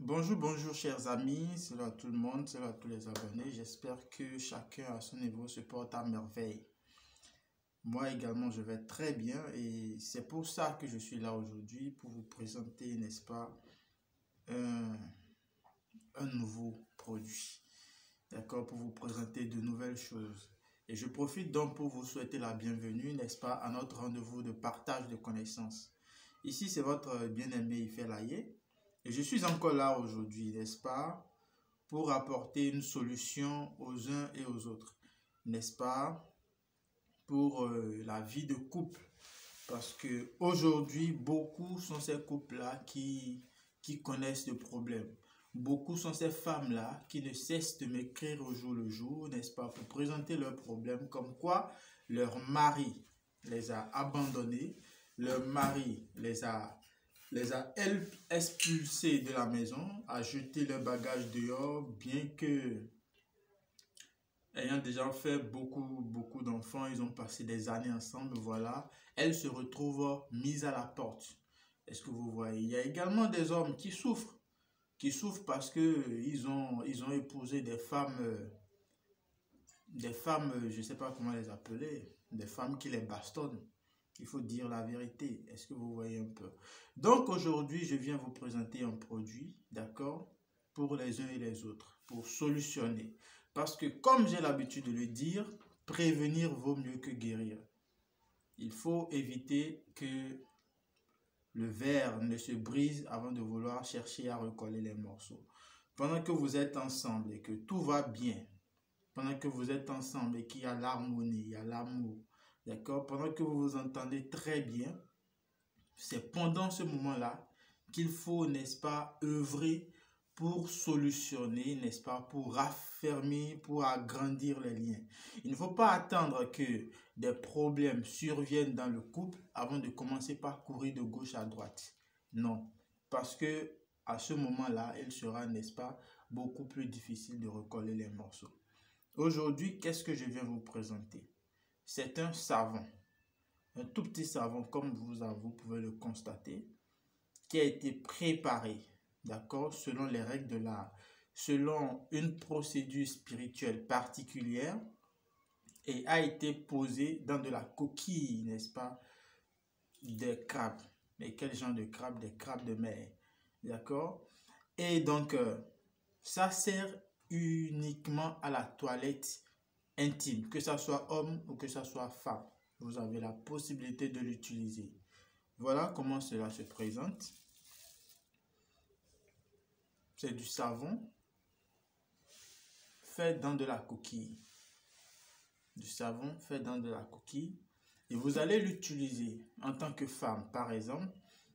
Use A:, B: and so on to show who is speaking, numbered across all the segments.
A: Bonjour, bonjour chers amis, salut à tout le monde, salut à tous les abonnés. J'espère que chacun à son niveau se porte à merveille. Moi également, je vais très bien et c'est pour ça que je suis là aujourd'hui pour vous présenter, n'est-ce pas, un, un nouveau produit. D'accord, pour vous présenter de nouvelles choses. Et je profite donc pour vous souhaiter la bienvenue, n'est-ce pas, à notre rendez-vous de partage de connaissances. Ici, c'est votre bien-aimé Ifelaye. Et je suis encore là aujourd'hui, n'est-ce pas, pour apporter une solution aux uns et aux autres, n'est-ce pas, pour la vie de couple. Parce que aujourd'hui, beaucoup sont ces couples-là qui connaissent le problème. Beaucoup sont ces femmes-là qui ne cessent de m'écrire au jour le jour, n'est-ce pas, pour présenter leurs problèmes, comme quoi leur mari les a abandonnés, leur mari les a expulsés de la maison, a jeté leur bagage dehors, bien que ayant déjà fait beaucoup d'enfants, ils ont passé des années ensemble, voilà, elles se retrouvent mises à la porte. Est-ce que vous voyez? Il y a également des hommes qui souffrent parce que ils ont épousé des femmes, je ne sais pas comment les appeler, des femmes qui les bastonnent. Il faut dire la vérité. Est-ce que vous voyez un peu? Donc aujourd'hui, je viens vous présenter un produit, d'accord, pour les uns et les autres, pour solutionner. Parce que comme j'ai l'habitude de le dire, prévenir vaut mieux que guérir. Il faut éviter que le verre ne se brise avant de vouloir chercher à recoller les morceaux. Pendant que vous êtes ensemble et que tout va bien, pendant que vous êtes ensemble et qu'il y a l'harmonie, il y a l'amour, d'accord, pendant que vous vous entendez très bien, c'est pendant ce moment-là qu'il faut, n'est-ce pas, œuvrer pour solutionner, n'est-ce pas, pour raffermir, pour agrandir les liens. Il ne faut pas attendre que des problèmes surviennent dans le couple avant de commencer par courir de gauche à droite. Non, parce que à ce moment-là, il sera, n'est-ce pas, beaucoup plus difficile de recoller les morceaux. Aujourd'hui, qu'est-ce que je viens vous présenter? C'est un savon, un tout petit savon, comme vous pouvez le constater, qui a été préparé, d'accord, selon les règles de l'art, selon une procédure spirituelle particulière, et a été posé dans de la coquille, n'est-ce pas, des crabes. Mais quel genre de crabes? Des crabes de mer, d'accord? Et donc, ça sert uniquement à la toilette intime, que ça soit homme ou que ça soit femme. Vous avez la possibilité de l'utiliser. Voilà comment cela se présente. C'est du savon fait dans de la coquille. Du savon fait dans de la coquille. Et vous allez l'utiliser en tant que femme, par exemple.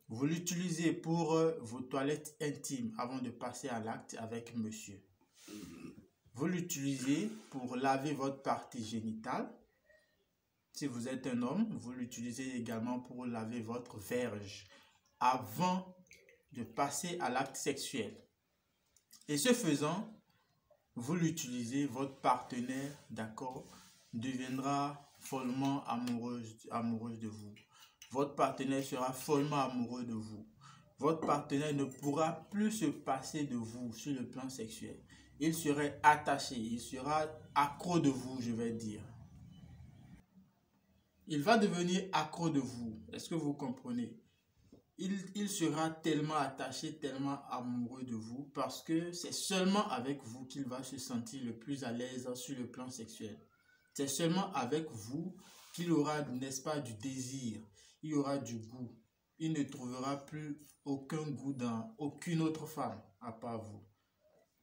A: Vous l'utilisez pour vos toilettes intimes avant de passer à l'acte avec monsieur. Vous l'utilisez pour laver votre partie génitale. Si vous êtes un homme, vous l'utilisez également pour laver votre verge avant de passer à l'acte sexuel. Et ce faisant, vous l'utilisez, votre partenaire, d'accord, deviendra follement amoureuse de vous. Votre partenaire sera follement amoureux de vous. Votre partenaire ne pourra plus se passer de vous sur le plan sexuel. Il serait attaché, il sera accro de vous, je vais dire. Il va devenir accro de vous. Est-ce que vous comprenez? Il sera tellement attaché, tellement amoureux de vous parce que c'est seulement avec vous qu'il va se sentir le plus à l'aise sur le plan sexuel. C'est seulement avec vous qu'il aura, n'est-ce pas, du désir. Il aura du goût. Il ne trouvera plus aucun goût dans aucune autre femme à part vous.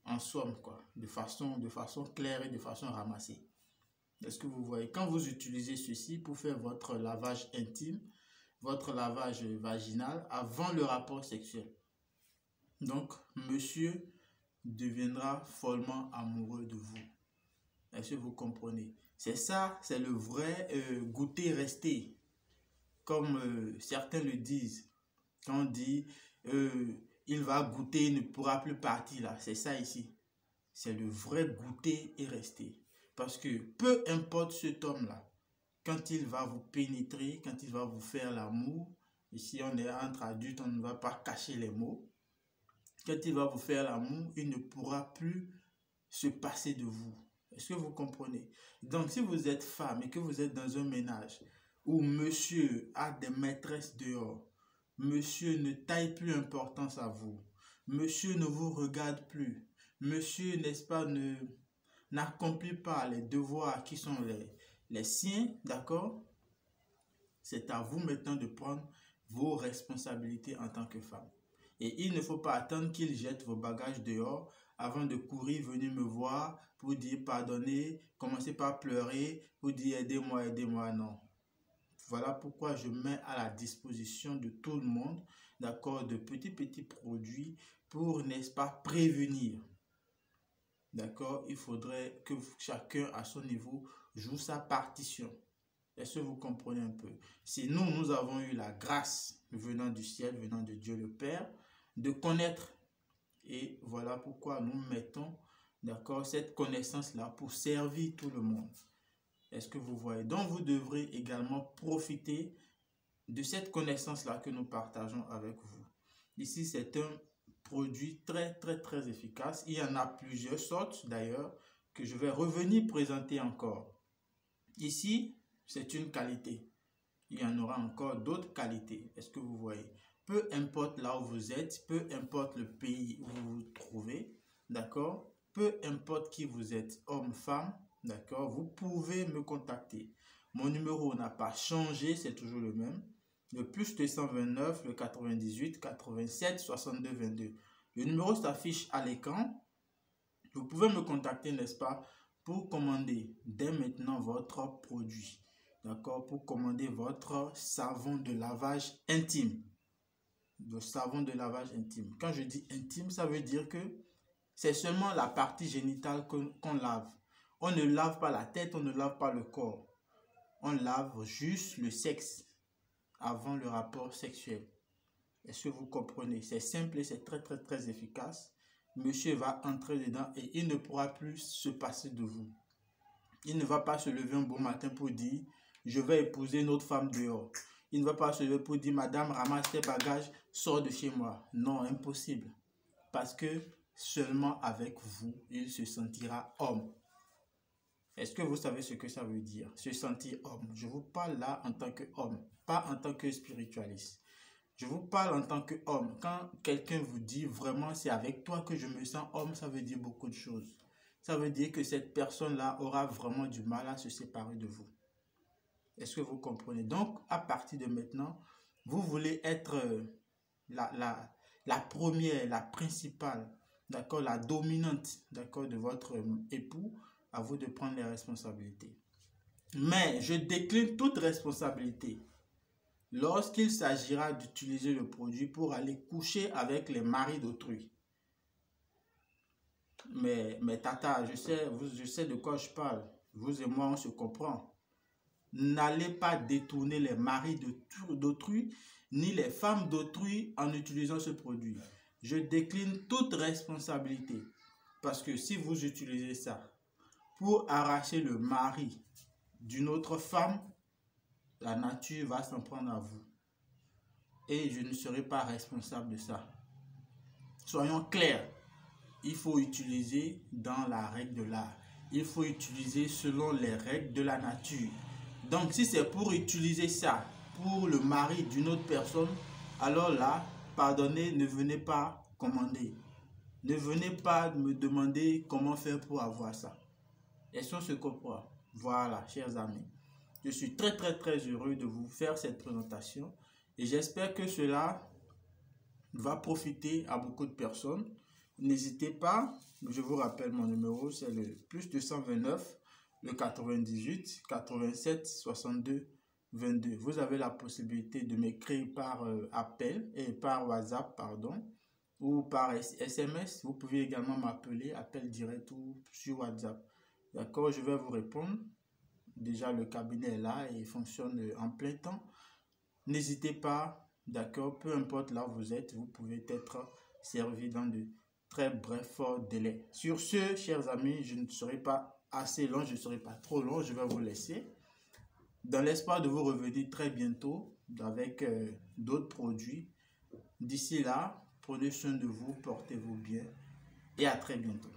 A: En somme, quoi, de façon claire et de façon ramassée. Est-ce que vous voyez? Quand vous utilisez ceci pour faire votre lavage intime, votre lavage vaginal avant le rapport sexuel. Donc, monsieur deviendra follement amoureux de vous. Est-ce que vous comprenez? C'est ça, c'est le vrai goûter rester. Comme certains le disent. Quand on dit, il va goûter, il ne pourra plus partir là. C'est ça ici. C'est le vrai goûter et rester. Parce que peu importe cet homme-là, quand il va vous pénétrer, quand il va vous faire l'amour, ici on est entre adultes, on ne va pas cacher les mots. quand il va vous faire l'amour, il ne pourra plus se passer de vous. Est-ce que vous comprenez? Donc, si vous êtes femme et que vous êtes dans un ménage où monsieur a des maîtresses dehors, monsieur ne taille plus importance à vous, monsieur ne vous regarde plus, monsieur, n'est-ce pas, n'accomplit pas les devoirs qui sont les siens, d'accord? C'est à vous maintenant de prendre vos responsabilités en tant que femme. Et il ne faut pas attendre qu'il jette vos bagages dehors avant de courir, venir me voir pour dire pardonnez, commencez par pleurer, pour dire aidez-moi, aidez-moi. Non. Voilà pourquoi je mets à la disposition de tout le monde, d'accord, de petits produits pour, n'est-ce pas, prévenir. D'accord, il faudrait que chacun à son niveau joue sa partition. Est-ce que vous comprenez un peu? Si nous avons eu la grâce venant du ciel, venant de Dieu le Père, de connaître. Et voilà pourquoi nous mettons, d'accord, cette connaissance-là pour servir tout le monde. Est-ce que vous voyez? Donc, vous devrez également profiter de cette connaissance-là que nous partageons avec vous. Ici, c'est un produit très efficace. Il y en a plusieurs sortes, d'ailleurs, que je vais revenir présenter encore. Ici, c'est une qualité. Il y en aura encore d'autres qualités. Est-ce que vous voyez? Peu importe là où vous êtes, peu importe le pays où vous vous trouvez, d'accord? Peu importe qui vous êtes, homme, femme, d'accord? Vous pouvez me contacter. Mon numéro n'a pas changé, c'est toujours le même. Le plus 229, le 98, 87, 62, 22. Le numéro s'affiche à l'écran. Vous pouvez me contacter, n'est-ce pas, pour commander dès maintenant votre produit. D'accord? Pour commander votre savon de lavage intime. Le savon de lavage intime. Quand je dis intime, ça veut dire que c'est seulement la partie génitale qu'on lave. On ne lave pas la tête, on ne lave pas le corps. On lave juste le sexe avant le rapport sexuel. Est-ce que vous comprenez? C'est simple et c'est très efficace. Monsieur va entrer dedans et il ne pourra plus se passer de vous. Il ne va pas se lever un bon matin pour dire je vais épouser une autre femme dehors. Il ne va pas se lever pour dire madame ramasse tes bagages, sors de chez moi. Non, impossible. Parce que seulement avec vous, il se sentira homme. Est-ce que vous savez ce que ça veut dire? Se sentir homme. Je vous parle là en tant qu'homme, pas en tant que spiritualiste. Je vous parle en tant qu'homme. Quand quelqu'un vous dit vraiment c'est avec toi que je me sens homme, ça veut dire beaucoup de choses. Ça veut dire que cette personne-là aura vraiment du mal à se séparer de vous. Est-ce que vous comprenez? Donc, à partir de maintenant, vous voulez être la première, la principale, d'accord, la dominante, d'accord, de votre époux. À vous de prendre les responsabilités. Mais je décline toute responsabilité lorsqu'il s'agira d'utiliser le produit pour aller coucher avec les maris d'autrui. Mais tata, je sais de quoi je parle. Vous et moi, on se comprend. N'allez pas détourner les maris d'autrui, ni les femmes d'autrui en utilisant ce produit. Je décline toute responsabilité. Parce que si vous utilisez ça pour arracher le mari d'une autre femme, la nature va s'en prendre à vous. Et je ne serai pas responsable de ça. Soyons clairs. Il faut utiliser dans la règle de l'art. Il faut utiliser selon les règles de la nature. Donc, si c'est pour utiliser ça pour le mari d'une autre personne, alors là, pardonnez, ne venez pas commander. Ne venez pas me demander comment faire pour avoir ça. Est-ce qu'on se comprend? Voilà, chers amis. Je suis très heureux de vous faire cette présentation et j'espère que cela va profiter à beaucoup de personnes. N'hésitez pas, je vous rappelle mon numéro, c'est le plus 229, le 98, 87, 62, 22. Vous avez la possibilité de m'écrire par appel et par WhatsApp, pardon, ou par SMS. Vous pouvez également m'appeler, appel direct ou sur WhatsApp. D'accord, je vais vous répondre. Déjà, le cabinet est là et il fonctionne en plein temps. N'hésitez pas, d'accord, peu importe là où vous êtes, vous pouvez être servi dans de très brefs délais. Sur ce, chers amis, je ne serai pas assez long, je ne serai pas trop long, je vais vous laisser. Dans l'espoir de vous revenir très bientôt avec d'autres produits. D'ici là, Prenez soin de vous, portez-vous bien et à très bientôt.